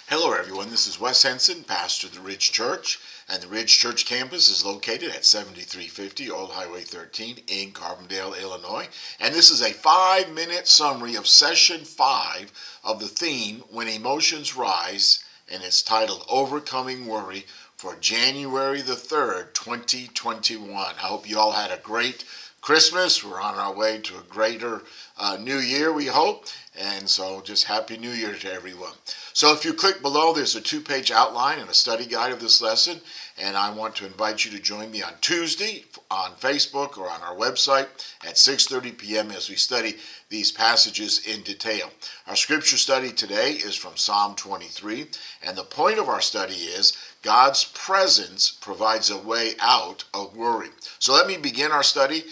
Hello everyone, this is Wes Henson, pastor of the Ridge Church, and the Ridge Church campus is located at 7350 Old Highway 13 in Carbondale, Illinois. And this is a 5-minute summary of session 5 of the theme, When Emotions Rise, and it's titled Overcoming Worry for January the 3rd, 2021. I hope you all had a great Christmas. We're on our way to a greater new year, we hope. And so just Happy New Year to everyone. So if you click below, there's a 2-page outline and a study guide of this lesson. And I want to invite you to join me on Tuesday on Facebook or on our website at 6:30 p.m. as we study these passages in detail. Our scripture study today is from Psalm 23. And the point of our study is God's presence provides a way out of worry. So let me begin our study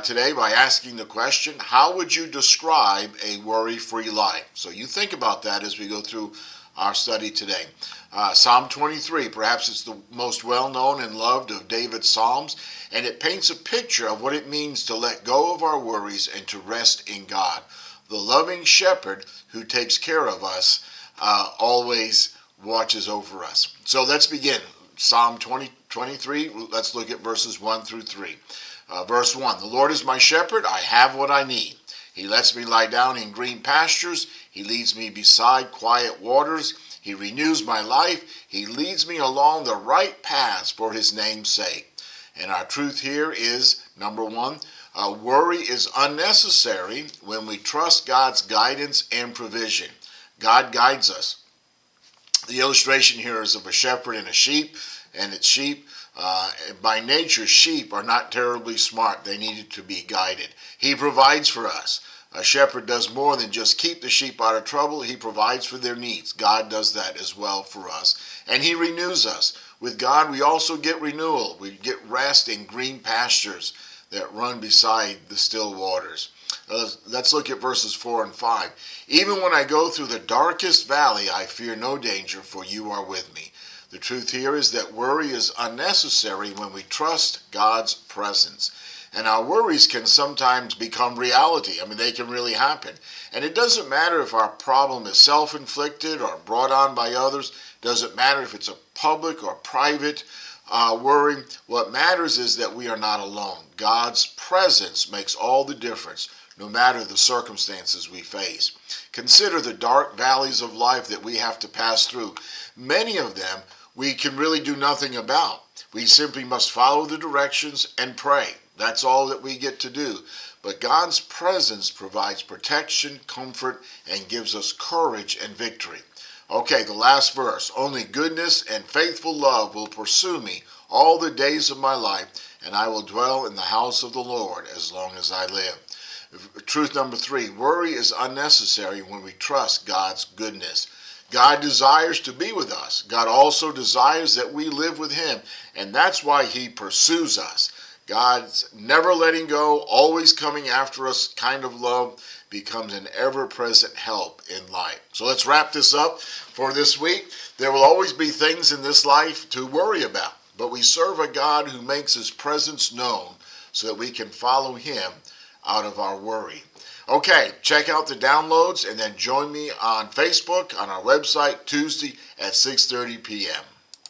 today by asking the question, how would you describe a worry-free life? So you think about that as we go through our study today. Psalm 23, perhaps it's the most well-known and loved of David's Psalms, and it paints a picture of what it means to let go of our worries and to rest in God. The loving shepherd who takes care of us always watches over us. So let's begin. Psalm 23, let's look at verses 1 through 3. Verse 1, the Lord is my shepherd, I have what I need. He lets me lie down in green pastures. He leads me beside quiet waters. He renews my life. He leads me along the right paths for his name's sake. And our truth here is, number one, worry is unnecessary when we trust God's guidance and provision. God guides us. The illustration here is of a shepherd and a sheep, and its sheep. By nature, sheep are not terribly smart. They needed to be guided. He provides for us. A shepherd does more than just keep the sheep out of trouble. He provides for their needs. God does that as well for us. And he renews us. With God, we also get renewal. We get rest in green pastures that run beside the still waters. Let's look at verses 4 and 5. Even when I go through the darkest valley, I fear no danger, for you are with me. The truth here is that worry is unnecessary when we trust God's presence. And our worries can sometimes become reality. I mean, they can really happen. And it doesn't matter if our problem is self-inflicted or brought on by others. It doesn't matter if it's a public or private worry. What matters is that we are not alone. God's presence makes all the difference, no matter the circumstances we face. Consider the dark valleys of life that we have to pass through. Many of them we can really do nothing about. We simply must follow the directions and pray. That's all that we get to do. But God's presence provides protection, comfort, and gives us courage and victory. Okay, the last verse. Only goodness and faithful love will pursue me all the days of my life, and I will dwell in the house of the Lord as long as I live. Truth number 3, worry is unnecessary when we trust God's goodness. God desires to be with us. God also desires that we live with him, and that's why he pursues us. God's never letting go, always coming after us kind of love becomes an ever-present help in life. So let's wrap this up for this week. There will always be things in this life to worry about, but we serve a God who makes his presence known so that we can follow him out of our worry. Okay, check out the downloads and then join me on Facebook on our website Tuesday at 6:30 p.m.